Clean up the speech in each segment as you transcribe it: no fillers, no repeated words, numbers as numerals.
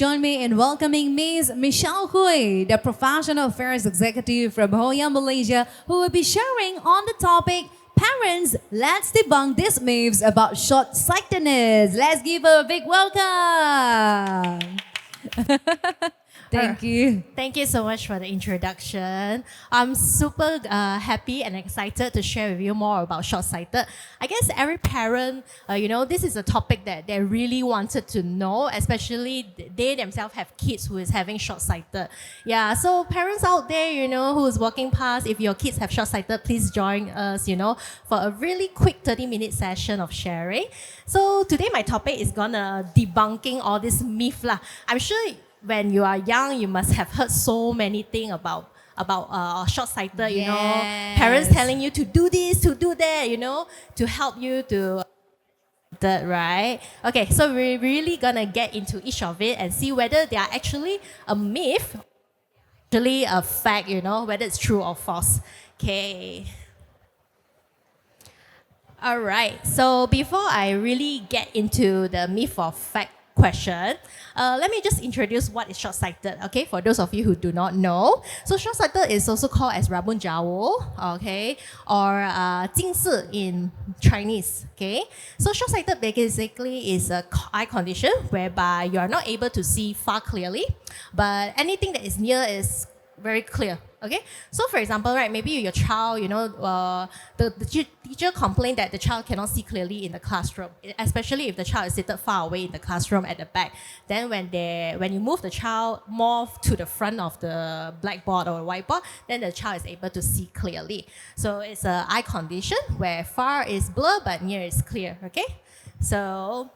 join me in welcoming Ms. Michelle Hui, the Professional Affairs Executive from HOYA Malaysia, who will be sharing on the topic, Parents, let's debunk these myths about short-sightedness. Let's give her a big welcome. Thank you. Thank you so much for the introduction. I'm super happy and excited to share with you more about short-sighted. I guess every parent, this is a topic that they really wanted to know, especially they themselves have kids who is having short-sighted. Yeah, so parents out there, who's walking past, if your kids have short-sighted, please join us, for a really quick 30-minute session of sharing. So today my topic is gonna debunking all this myth lah. I'm sure when you are young, you must have heard so many things about short-sighted, parents telling you to do this, to do that, to help you to that, right? Okay, so we're really gonna get into each of it and see whether they are actually a myth, actually a fact, whether it's true or false. Okay. All right, so before I really get into the myth or fact question, let me just introduce what is short-sighted, okay, for those of you who do not know. So short-sighted is also called as rabun jawo, okay, or 近视 in Chinese, okay. So short-sighted basically is a eye condition whereby you are not able to see far clearly, but anything that is near is very clear. Okay, so for example, right, maybe your child, the teacher complained that the child cannot see clearly in the classroom, especially if the child is seated far away in the classroom at the back. Then when you move the child more to the front of the blackboard or whiteboard, then the child is able to see clearly. So it's an eye condition where far is blur but near is clear. Okay, so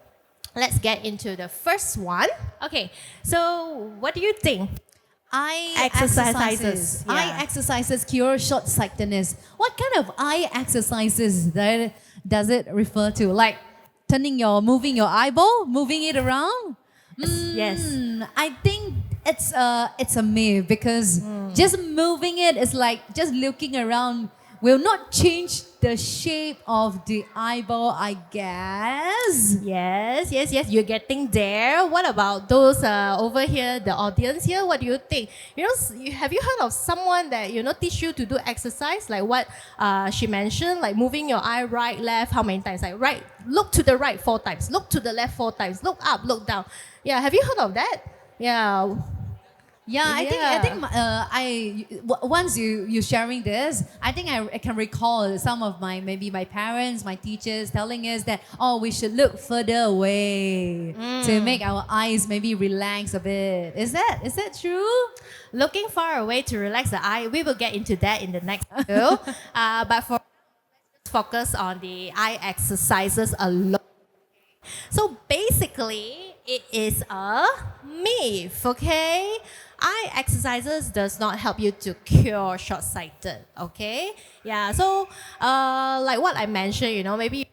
let's get into the first one. Okay, so what do you think? Eye Exercises. Yeah. Eye exercises cure short-sightedness. What kind of eye exercises does it refer to? Like moving your eyeball, moving it around? Yes. I think it's a myth because just moving it is like just looking around will not change the shape of the eyeball, I guess. Yes, you're getting there. What about those over here, the audience here? What do you think? Have you heard of someone that, teach you to do exercise? Like what she mentioned, like moving your eye right, left, how many times? Like right, look to the right 4 times, look to the left 4 times, look up, look down. Yeah, have you heard of that? Yeah. Yeah, I think once you sharing this, I think I can recall some of my parents, my teachers telling us that we should look further away to make our eyes maybe relax a bit. Is that true? Looking far away to relax the eye, we will get into that in the next video. But for let's focus on the eye exercises alone. So basically, it is a myth, okay? Eye exercises does not help you to cure short-sighted, okay? Yeah, so like what I mentioned, maybe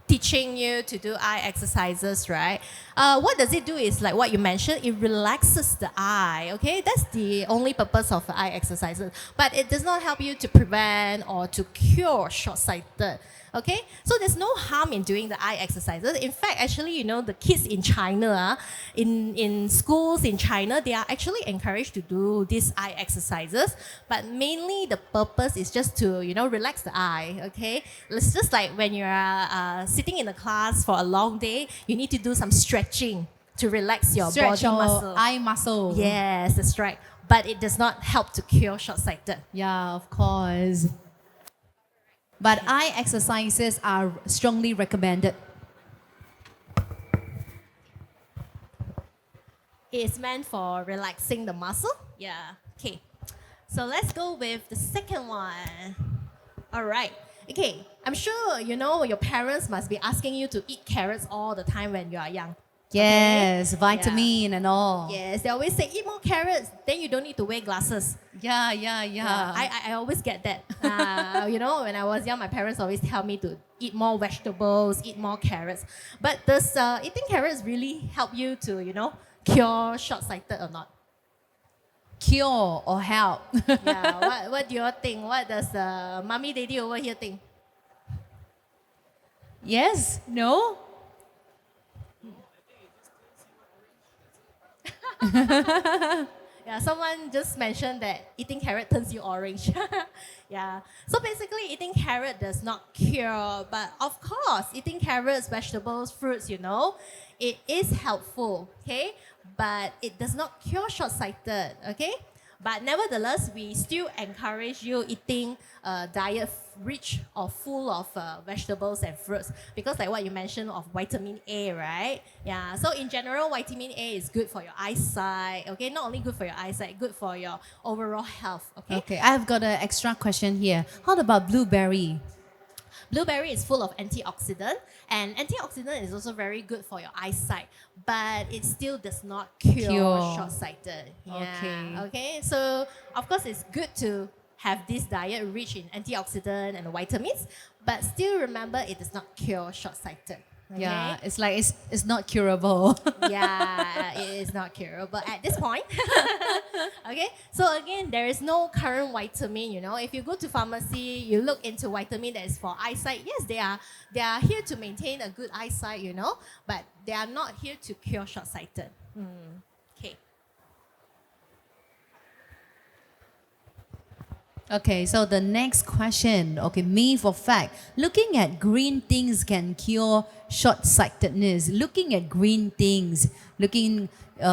teaching you to do eye exercises, right? What does it do is like what you mentioned, it relaxes the eye, okay? That's the only purpose of the eye exercises. But it does not help you to prevent or to cure short-sighted. Okay, so there's no harm in doing the eye exercises. In fact, actually, the kids in China, in schools in China, they are actually encouraged to do these eye exercises. But mainly the purpose is just to, relax the eye, okay? It's just like when you're sitting in a class for a long day, you need to do some stretching to relax your Stretch body your muscle. eye muscle. Yes, that's right. But it does not help to cure short-sighted. Yeah, of course. But eye exercises are strongly recommended. It's meant for relaxing the muscle. Yeah. Okay. So let's go with the second one. All right. Okay. I'm sure your parents must be asking you to eat carrots all the time when you are young. Yes, Okay? vitamin and all. Yes, they always say eat more carrots, then you don't need to wear glasses. Yeah. I always get that. When I was young, my parents always tell me to eat more vegetables, eat more carrots. But does eating carrots really help you to, cure short-sighted or not? Cure or help? Yeah, what do you think? What does mommy, daddy over here think? Yes? No? Yeah, someone just mentioned that eating carrot turns you orange. Yeah. So basically, eating carrot does not cure, but of course, eating carrots, vegetables, fruits, it is helpful, okay? But it does not cure short-sighted, okay? But nevertheless, we still encourage you eating a diet rich or full of vegetables and fruits because like what you mentioned of vitamin A, right? Yeah, so in general, vitamin A is good for your eyesight, okay? Not only good for your eyesight, good for your overall health, okay? Okay, I've got an extra question here. How about blueberry? Blueberry is full of antioxidant, and antioxidant is also very good for your eyesight, but it still does not cure short-sighted. Yeah. Okay. So of course, it's good to have this diet rich in antioxidant and vitamins, but still remember it does not cure short-sighted. Okay? Yeah, it's like it's not curable. Yeah, it is not curable at this point. Okay, so again, there is no current vitamin. If you go to pharmacy, you look into vitamin that is for eyesight. Yes, they are here to maintain a good eyesight. But they are not here to cure short-sighted. Okay. Okay, so the next question. Okay, myth or fact. Looking at green things can cure short-sightedness. Looking at green things, looking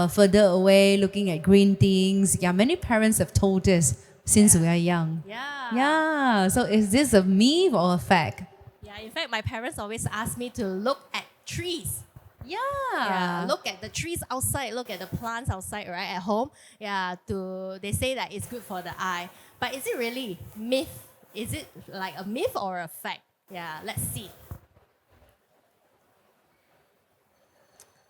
further away, looking at green things. Yeah, many parents have told us since we are young. Yeah. Yeah, so is this a myth or a fact? Yeah, in fact, my parents always ask me to look at trees. Yeah. Yeah, look at the trees outside, look at the plants outside, right, at home. Yeah, they say that it's good for the eye. But is it really myth? Is it like a myth or a fact? Yeah, let's see.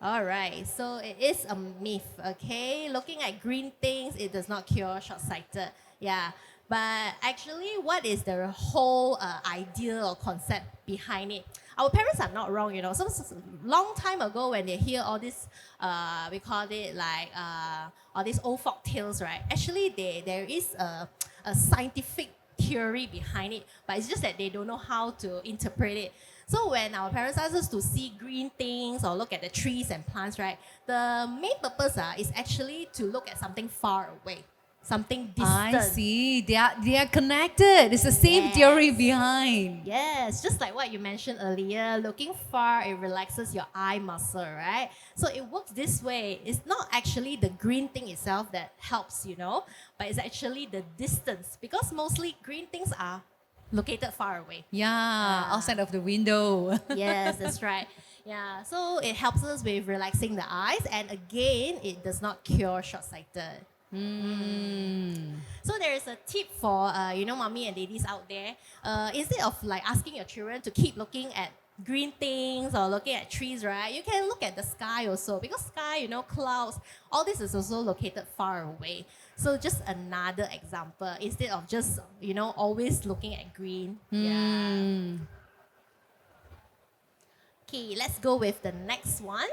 All right, so it is a myth, okay? Looking at green things, it does not cure short-sighted. Yeah, but actually, what is the whole idea or concept behind it? Our parents are not wrong, Some long time ago, when they hear all this, we call it like all these old folk tales, right? Actually, there is a scientific theory behind it, but it's just that they don't know how to interpret it. So when our parents ask us to see green things or look at the trees and plants, right, the main purpose is actually to look at something far away, something distant. I see. They are connected. It's the same theory behind. Yes, just like what you mentioned earlier, looking far, it relaxes your eye muscle, right? So it works this way. It's not actually the green thing itself that helps, but it's actually the distance because mostly green things are located far away. Yeah, outside of the window. Yes, that's right. Yeah, so it helps us with relaxing the eyes, and again, it does not cure short-sighted. So there is a tip for mommy and daddies out there. Instead of like asking your children to keep looking at green things or looking at trees, right? You can look at the sky also because sky, clouds, all this is also located far away. So just another example instead of just always looking at green. Yeah. Okay, let's go with the next one.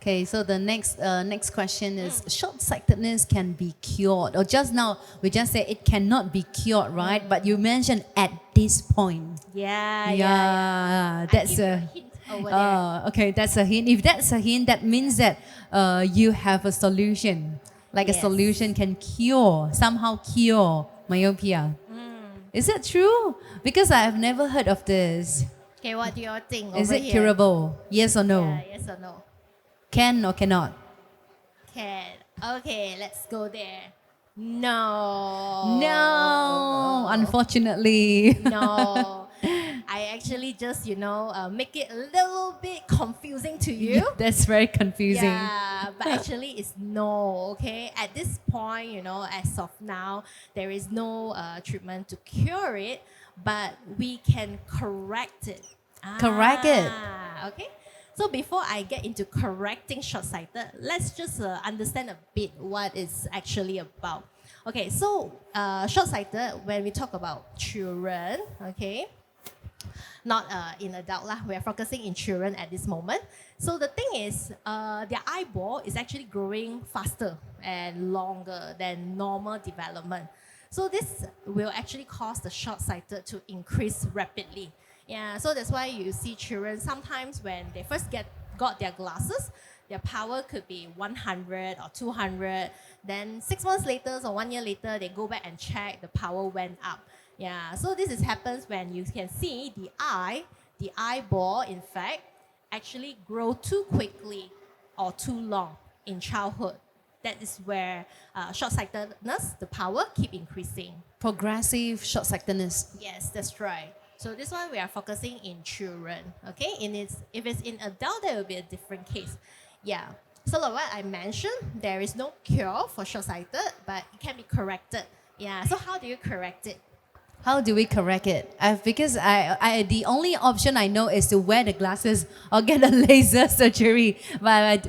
Okay, so the next question is short-sightedness can be cured. Or just now we just said it cannot be cured, right? But you mentioned at this point. Yeah. That's a hint over there. Okay, that's a hint. If that's a hint, that means that you have a solution. Like a solution can somehow cure myopia. Is that true? Because I have never heard of this. Okay, what do you all think? Is over it here? curable? Yes or no? Yeah, yes or no? Can or cannot? Can. Okay, let's go there. No. No, unfortunately. No. I actually just, make it a little bit confusing to you. That's very confusing. Yeah, but actually it's no, okay? At this point, as of now, there is no treatment to cure it, but we can correct it. Correct it. Okay? So before I get into correcting short-sighted, let's just understand a bit what it's actually about. Okay, so short-sighted, when we talk about children, okay, not in adult lah, we are focusing in children at this moment. So the thing is, their eyeball is actually growing faster and longer than normal development. So this will actually cause the short-sighted to increase rapidly. Yeah, so that's why you see children sometimes when they first got their glasses, their power could be 100 or 200. Then 6 months later or 1 year later, they go back and check, the power went up. Yeah, so this happens when you can see the eyeball, in fact, actually grow too quickly or too long in childhood. That is where short-sightedness, the power, keep increasing. Progressive short-sightedness. Yes, that's right. So this one we are focusing in children. Okay, if it's in adult, that will be a different case. Yeah. So like what I mentioned, there is no cure for short-sighted, but it can be corrected. Yeah. So how do you correct it? How do we correct it? Because the only option I know is to wear the glasses or get a laser surgery. But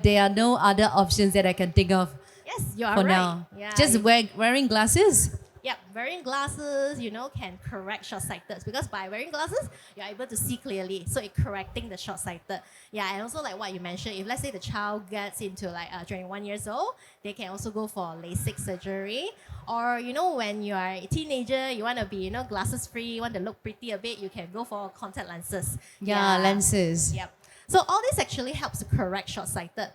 there are no other options that I can think of Yes, you are for right. now. Yeah. Just wearing glasses. Yep, wearing glasses, can correct short-sighted because by wearing glasses, you're able to see clearly. So it's correcting the short-sighted. Yeah, and also like what you mentioned, if let's say the child gets into like 21 years old, they can also go for LASIK surgery. Or, when you are a teenager, you want to be, glasses free, you want to look pretty a bit, you can go for contact lenses. Yeah, lenses. Yep. So all this actually helps to correct short-sighted.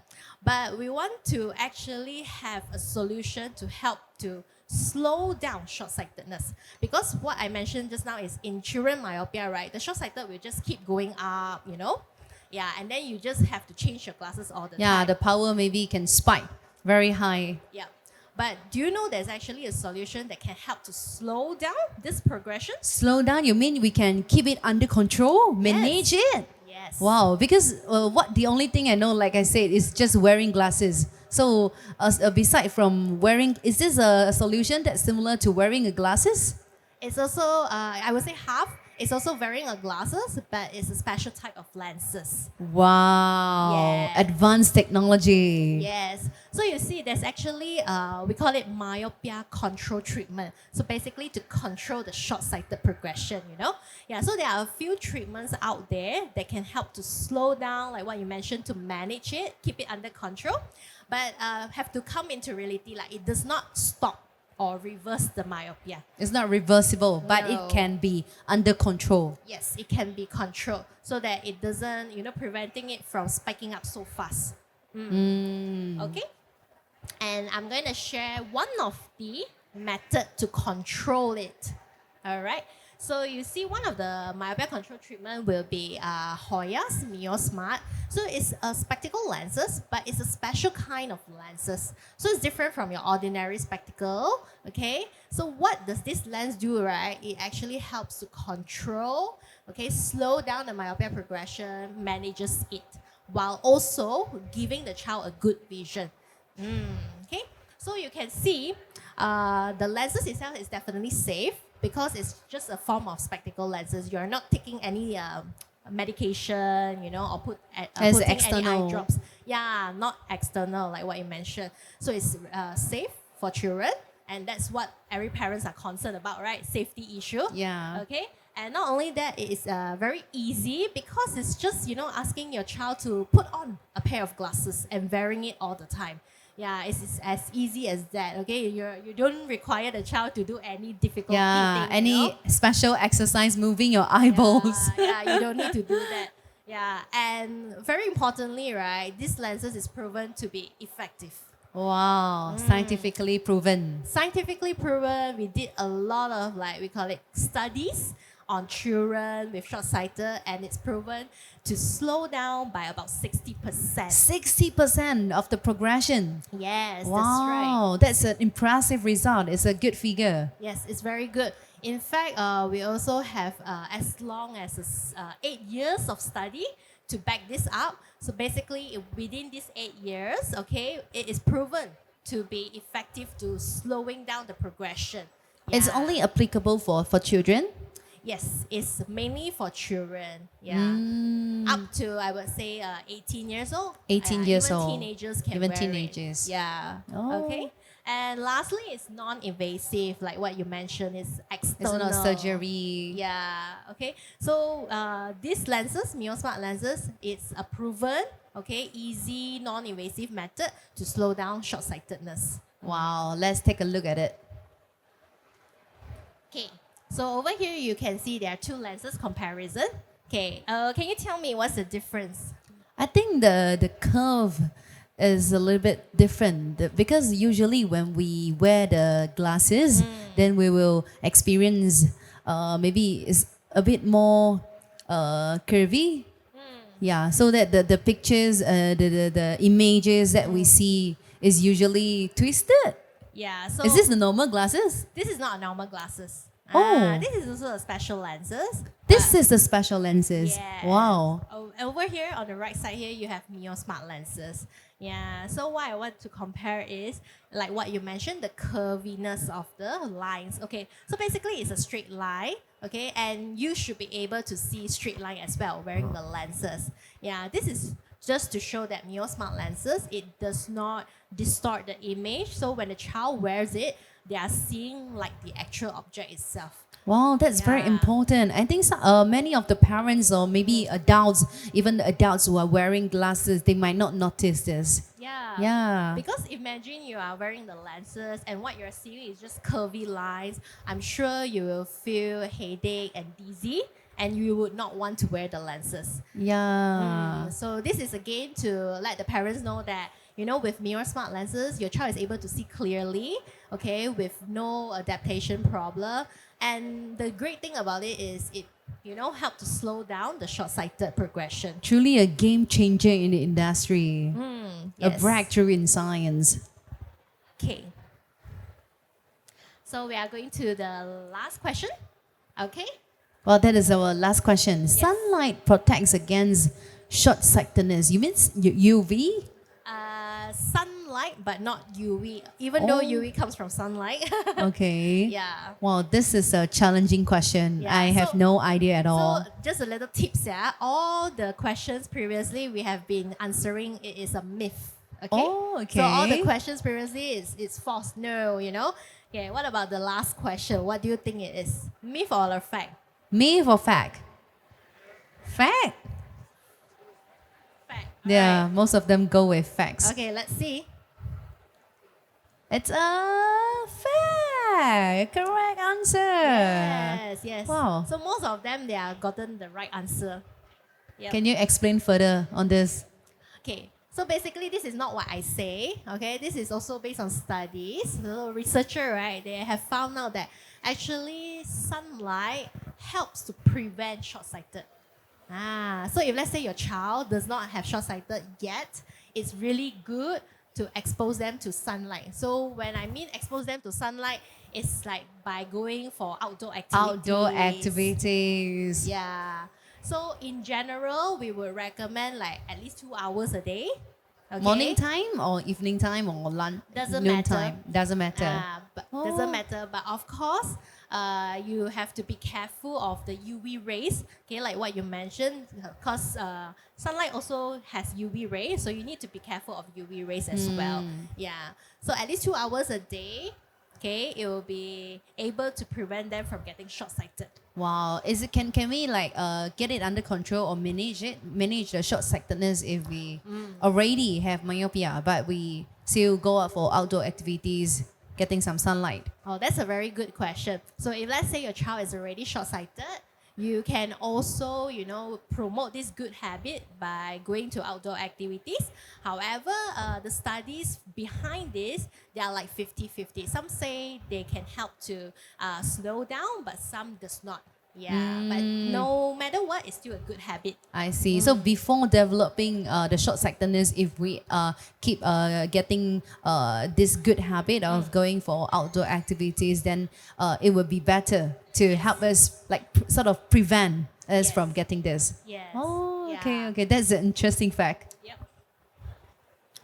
But we want to actually have a solution to help to slow down short-sightedness. Because what I mentioned just now is in children myopia, right? The short-sighted will just keep going up, Yeah, and then you just have to change your glasses all the time. Yeah, the power maybe can spike very high. Yeah. But do you know there's actually a solution that can help to slow down this progression? Slow down, you mean we can keep it under control, manage it? Yes. Wow, because the only thing I know, like I said, is just wearing glasses. So beside from wearing, is this a solution that's similar to wearing a glasses? It's also, I would say half. It's also wearing a glasses, but it's a special type of lenses. Wow, Yeah. advanced technology. Yes. So you see, there's actually, we call it myopia control treatment. So basically to control the short-sighted progression, Yeah, so there are a few treatments out there that can help to slow down, like what you mentioned, to manage it, keep it under control. But have to come into reality, like it does not stop or reverse the myopia. It's not reversible, but No. it can be under control. Yes, it can be controlled so that it doesn't, preventing it from spiking up so fast. Okay? And I'm going to share one of the method to control it. All right? So you see, one of the myopia control treatment will be HOYA's MioSmart. So it's a spectacle lenses, but it's a special kind of lenses. So it's different from your ordinary spectacle. Okay. So what does this lens do, right? It actually helps to control, slow down the myopia progression, manages it, while also giving the child a good vision. Okay. So you can see the lenses itself is definitely safe because it's just a form of spectacle lenses. You're not taking any medication, or As putting external. any eye drops. Yeah, not external like what you mentioned. So it's safe for children, and that's what every parents are concerned about, right? Safety issue. Yeah. Okay. And not only that, it is very easy because it's just asking your child to put on a pair of glasses and wearing it all the time. Yeah, it's as easy as that. Okay, you don't require the child to do any difficult Yeah, thing. any special exercise moving your eyeballs. Yeah, you don't need to do that. Yeah, and very importantly, right, these lenses is proven to be effective. Wow, scientifically proven. Scientifically proven. We did a lot of we call it studies on children with short-sighted, and it's proven to slow down by about 60%. 60% of the progression. Yes, Wow, that's right. that's an impressive result. It's a good figure. Yes, it's very good. In fact, we also have as long as 8 years of study to back this up. So basically, within these 8 years, it is proven to be effective to slowing down the progression. It's Yeah. only applicable for children. Yes, it's mainly for children. Yeah. Up to, I would say, 18 years old. 18 years even old. Teenagers can Even wear teenagers. it. Yeah. Oh. Okay. And lastly, it's non-invasive, like what you mentioned, is It's external. not surgery. Yeah. Okay. So these lenses, MioSmart lenses, it's a proven, easy, non-invasive method to slow down short-sightedness. Wow, let's take a look at it. Okay. So over here, you can see there are two lenses comparison. Okay. Can you tell me what's the difference? I think the curve is a little bit different because usually when we wear the glasses, then we will experience maybe it's a bit more curvy. Yeah, so that the pictures, the images that we see is usually twisted. Yeah, so Is this the normal glasses? this is not a normal glasses. Oh. This is also a special lenses. This is the special lenses. Yes. Wow. Oh, over here on the right side here, you have Mio Smart lenses. Yeah. So what I want to compare is like what you mentioned, the curviness of the lines. Okay. So basically, it's a straight line. Okay, and you should be able to see straight line as well wearing the lenses. Yeah. This is just to show that Mio Smart lenses, it does not distort the image. So when the child wears it, they are seeing like the actual object itself. Wow, that's very Yeah. important. I think many of the parents or maybe adults, even the adults who are wearing glasses, they might not notice this. Yeah. Yeah. Because imagine you are wearing the lenses and what you're seeing is just curvy lines. I'm sure you will feel headache and dizzy and you would not want to wear the lenses. Yeah. So this is again to let the parents know that, you know, with Mirror Smart lenses, your child is able to see clearly, okay, with no adaptation problem. And the great thing about it is it, you know, help to slow down the short-sighted progression. Truly a game changer in the industry. A Yes. breakthrough in science. Okay. So we are going to the last question. Okay. Well, that is our last question. Sunlight protects against short-sightedness. You mean UV? Sunlight, but not UV. Even though UV comes from sunlight. Okay. Yeah. Wow, this is a challenging question. Yeah, I have so- no idea at all. So just a little tips, yeah. All the questions previously we have been answering, it is a myth. Okay. Oh, So all the okay. questions previously is it's false. No, you know. Okay. What about the last question? What do you think it is? Myth or a fact? Myth or fact? Fact. Fact. Yeah, Alright. most of them go with facts. Okay. Let's see. It's a fact. Correct answer. Yes. Yes. Wow. So most of them they are gotten the right answer. Yep. Can you explain further on this? Okay, so basically this is not what I say, okay? This is also based on studies. So researcher, right, they have found out that actually sunlight helps to prevent short-sighted. So if let's say your child does not have short-sighted yet, it's really good to expose them to sunlight. So when I mean expose them to sunlight, it's like by going for outdoor activities. Outdoor activities. Yeah. So in general, we would recommend like at least 2 hours a day. Okay? Morning time or evening time or lunch? Doesn't noon matter. time? Doesn't matter. But Oh. doesn't matter. But of course, you have to be careful of the UV rays. Okay, like what you mentioned, because sunlight also has UV rays, so you need to be careful of UV rays as well. Yeah. So at least 2 hours a day. Okay, it will be able to prevent them from getting short-sighted. Wow. Is it can we like get it under control or manage the short-sightedness if we already have myopia but we still go out for outdoor activities, getting some sunlight? Oh, that's a very good question. So if let's say your child is already short-sighted, you can also, you know, promote this good habit by going to outdoor activities. However, the studies behind this, they are like 50-50. Some say they can help to slow down, but some does not. Yeah, but no matter what, it's still a good habit. I see. So before developing the short-sightedness, if we keep getting this good habit of going for outdoor activities, then it would be better to help us like sort of prevent us Yes. from getting this. Yes. Oh, okay, Yeah. okay. That's an interesting fact. Yep.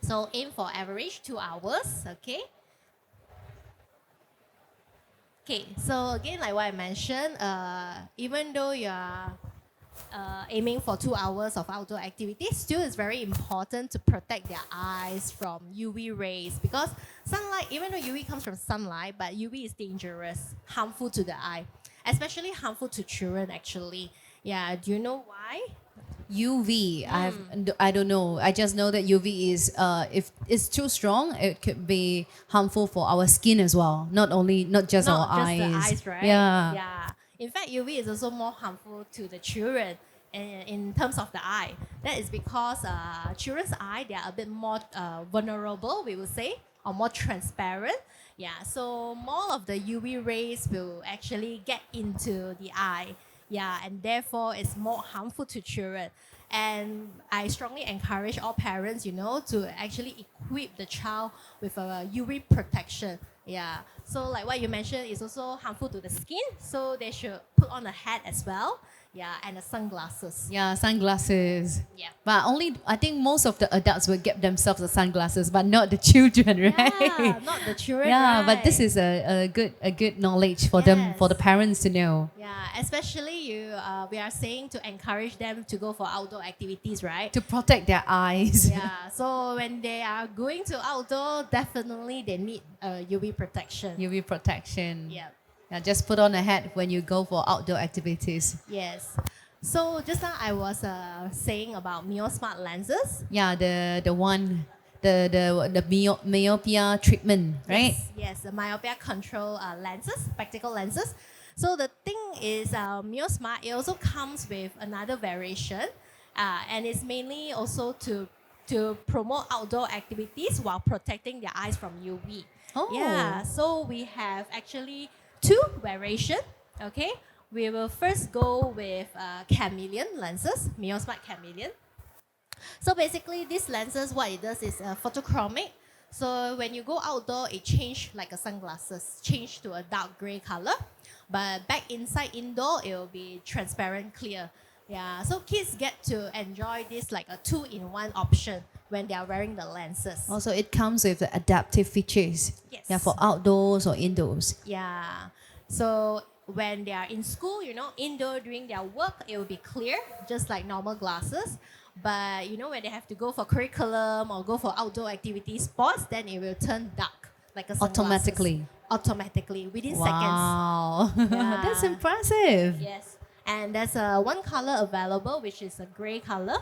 So aim for average 2 hours, okay? Okay, so again, like what I mentioned, even though you are aiming for 2 hours of outdoor activities, still it's very important to protect their eyes from UV rays because sunlight, even though UV comes from sunlight, but UV is dangerous, harmful to the eye, especially harmful to children actually. Yeah, do you know why? UV, I don't know. I just know that UV is if it's too strong, it could be harmful for our skin as well. Not just Not our just eyes. the eyes, right? Yeah. Yeah. In fact, UV is also more harmful to the children. in terms of the eye. That is because children's eye, they are a bit more vulnerable, we would say, or more transparent. Yeah, so more of the UV rays will actually get into the eye. Yeah, and therefore it's more harmful to children. And I strongly encourage all parents, to actually equip the child with a UV protection. Yeah. So like what you mentioned, is also harmful to the skin. So they should put on a hat as well. Yeah, and the sunglasses. Yeah, sunglasses. Yeah. But only, I think most of the adults will get themselves the sunglasses, but not the children, right? Yeah, not the children. Yeah, right? but this is a good knowledge for them, for the Yes. parents to know. Yeah, especially we are saying to encourage them to go for outdoor activities, right? To protect their eyes. Yeah, so when they are going to outdoor, definitely they need UV protection. UV protection. Yeah. Yeah, just put on a hat when you go for outdoor activities. Yes. So just now I was saying about Mio Smart lenses. Yeah, the one, the myopia treatment, right? Yes, the myopia control lenses, spectacle lenses. So the thing is, Mio Smart, it also comes with another variation, and it's mainly also to promote outdoor activities while protecting their eyes from UV. Oh. Yeah, so we have actually two variation. Okay, we will first go with chameleon lenses, Mio Smart chameleon. So basically, these lenses, what it does is photochromic. So when you go outdoor, it change like a sunglasses, change to a dark gray color. But back inside indoor, it will be transparent clear. Yeah, so kids get to enjoy this like a two-in-one option when they are wearing the lenses. Also, it comes with the adaptive features. Yes. Yeah, for outdoors or indoors. Yeah. So when they are in school, indoor doing their work, it will be clear, just like normal glasses. But when they have to go for curriculum or go for outdoor activity sports, then it will turn dark, like a sunglasses. Automatically, within seconds. Wow. Yeah. That's impressive. Yes. And there's one color available, which is a gray color.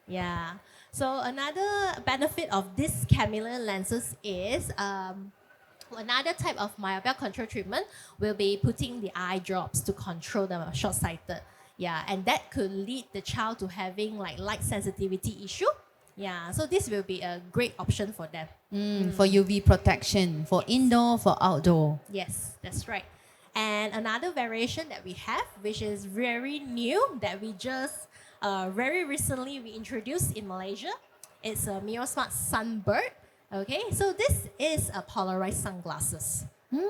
Yeah. So another benefit of this chameleon lenses is another type of myopia control treatment will be putting the eye drops to control the short-sighted. Yeah, and that could lead the child to having like light sensitivity issue. Yeah, so this will be a great option for them. For UV protection, for indoor, for outdoor. Yes, that's right. And another variation that we have, which is very new, that we just very recently we introduced in Malaysia, it's a Mio Smart Sunbird. Okay, so this is a polarized sunglasses.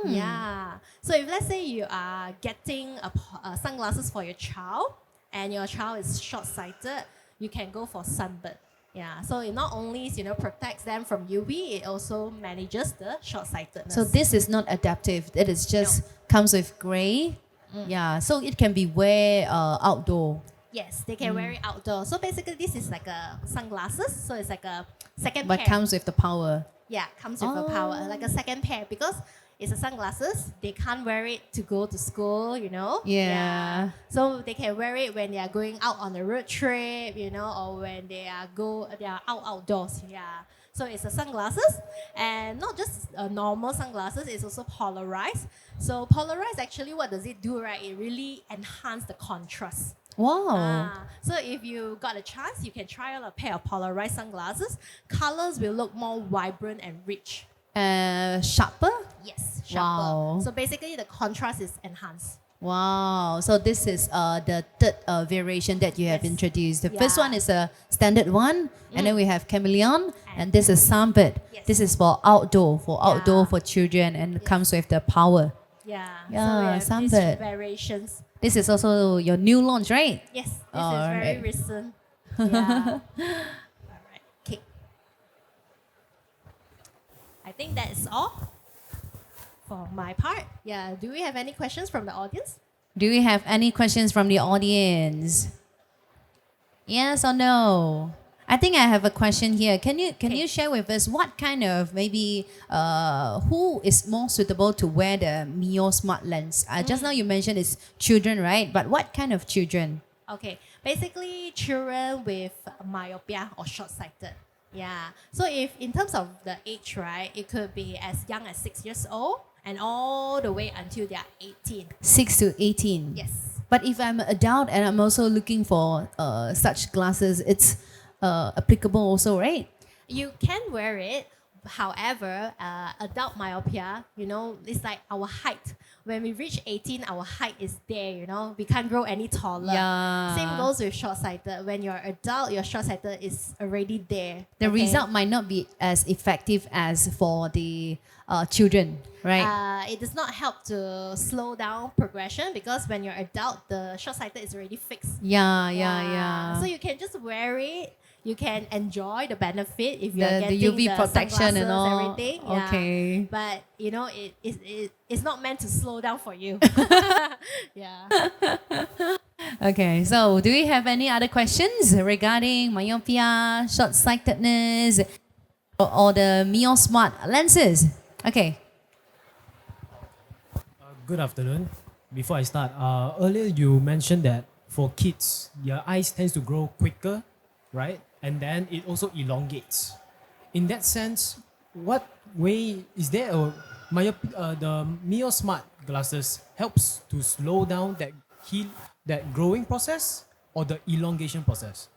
Yeah. So if let's say you are getting a sunglasses for your child and your child is short-sighted, you can go for Sunbird. Yeah. So it not only protects them from UV, it also manages the short-sightedness. So this is not adaptive. It is just comes with gray. Yeah. So it can be wear outdoor. Yes, they can wear it outdoors. So basically, this is like a sunglasses. So it's like a second But pair. comes with the power. Yeah, comes with a power, like a second pair, because it's a sunglasses. They can't wear it to go to school, Yeah. So they can wear it when they are going out on a road trip, or when they are outdoors. Yeah. So it's a sunglasses, and not just a normal sunglasses. It's also polarized. So polarized, actually, what does it do? Right? It really enhances the contrast. Wow. So if you got a chance, you can try on a pair of polarized sunglasses. Colors will look more vibrant and rich. Sharper? Yes, sharper. Wow. So basically, the contrast is enhanced. Wow. So this is the third variation that you have Yes. introduced. The first Yeah. one is a standard one, and then we have chameleon, and this is sunbird. Yes. This is for outdoor, Yeah. for children, and comes with the power. Yeah. Yeah, so we have sunbird. these variations. This is also your new launch, right? Yes, this is Alright. very recent. Yeah. All right. Okay. I think that's all for my part. Yeah. Do we have any questions from the audience? Do we have any questions from the audience? Yes or no? I think I have a question here. Can you share with us what kind of maybe who is more suitable to wear the Mio Smart lens? Just now you mentioned it's children, right? But what kind of children? Okay, basically children with myopia or short-sighted. Yeah. So if in terms of the age, right, it could be as young as 6 years old and all the way until they are 18. 6 to 18. Yes. But if I'm an adult and I'm also looking for such glasses, it's applicable also, right? You can wear it. However, adult myopia, it's like our height. When we reach 18, our height is there, we can't grow any taller. Yeah. Same goes with short-sighted. When you're adult, your short-sighted is already there. The okay? result might not be as effective as for the children, right? It does not help to slow down progression because when you're adult, the short-sighted is already fixed. Yeah. So you can just wear it. You can enjoy the benefit if you're The getting UV protection and all. everything. Okay. But it's not meant to slow down for you. Yeah. Okay, so do we have any other questions regarding myopia, short-sightedness, or the Mio Smart lenses? Okay. Good afternoon. Before I start, earlier you mentioned that for kids, their eyes tends to grow quicker, right? And then it also elongates. In that sense, what way is there the Mio Smart glasses helps to slow down that growing process or the elongation process?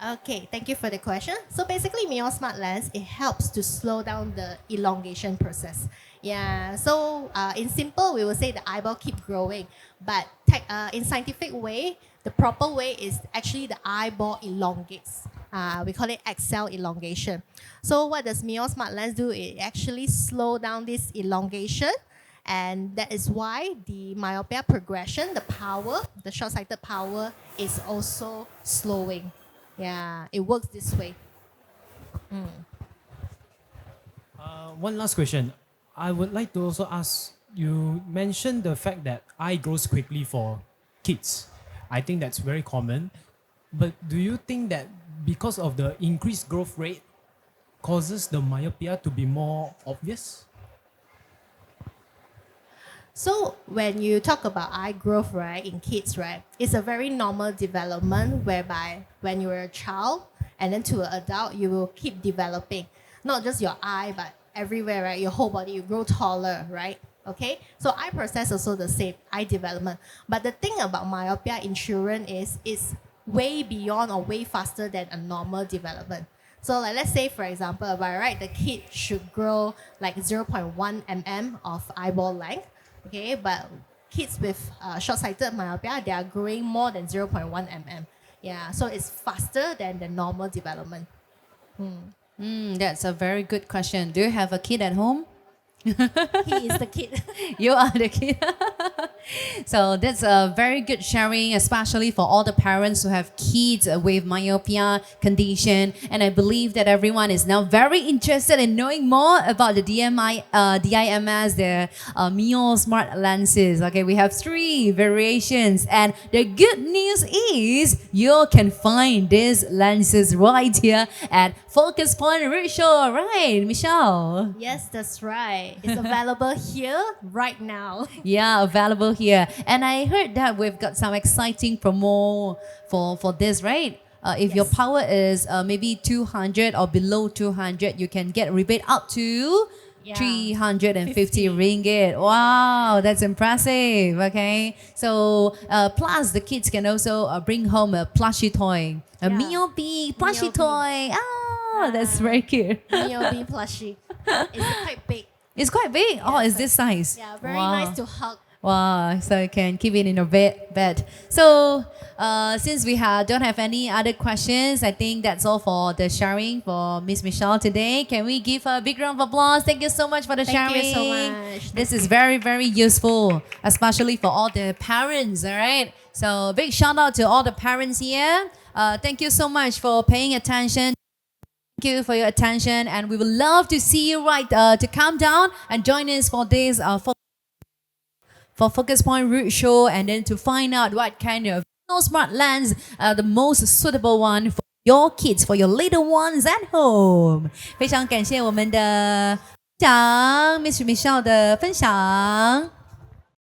Okay, thank you for the question. So basically, Mio Smart Lens, it helps to slow down the elongation process. Yeah, so in simple, we will say the eyeball keep growing. But in scientific way, the proper way is actually the eyeball elongates. We call it axial elongation. So what does Mio Smart Lens do? It actually slow down this elongation. And that is why the myopia progression, the short-sighted power is also slowing. Yeah, it works this way. One last question. I would like to also ask, you mentioned the fact that eye grows quickly for kids. I think that's very common. But do you think that because of the increased growth rate causes the myopia to be more obvious? So when you talk about eye growth, right, in kids, right, it's a very normal development whereby when you're a child and then to an adult, you will keep developing. Not just your eye, but everywhere, right? Your whole body, you grow taller, right? Okay? So eye process also the same, eye development. But the thing about myopia in children is it's way beyond or way faster than a normal development. So like let's say, for example, by right, the kid should grow like 0.1 mm of eyeball length. Okay, but kids with short-sighted myopia, they are growing more than 0.1 mm. Yeah, so it's faster than the normal development. That's a very good question. Do you have a kid at home? He is the kid. You are the kid. So that's a very good sharing, especially for all the parents who have kids with myopia condition. And I believe that everyone is now very interested in knowing more about the DIMS, the Mio Smart lenses. Okay, we have 3 variations. And the good news is you can find these lenses right here at Focus Point Roadshow, right, Michelle? Yes, that's right. It's available here right now. Yeah, available here. And I heard that we've got some exciting promo for this, right? If your Yes. power is maybe 200 or below 200, you can get rebate up to 350 ringgit. Wow, that's impressive. Okay. So plus the kids can also bring home a plushie toy. A Yeah. Mio B plushie Mio B. toy. Oh, that's very cute. Mio B plushie. It's quite big. It's quite big. Oh, it's this size. Yeah, very Wow. nice to hug. Wow, so you can keep it in your bed. So since we don't have any other questions, I think that's all for the sharing for Miss Michelle today. Can we give her a big round of applause? Thank you so much for the Thank sharing. you so much. This is very, very useful, especially for all the parents, all right? So big shout out to all the parents here. Thank you so much for paying attention. Thank you for your attention, and we would love to see you to come down and join us for this for Focus Point Roadshow, and then to find out what kind of smart lens the most suitable one for your kids, for your little ones at home. 非常感谢我们的长 Miss Michelle 的分享。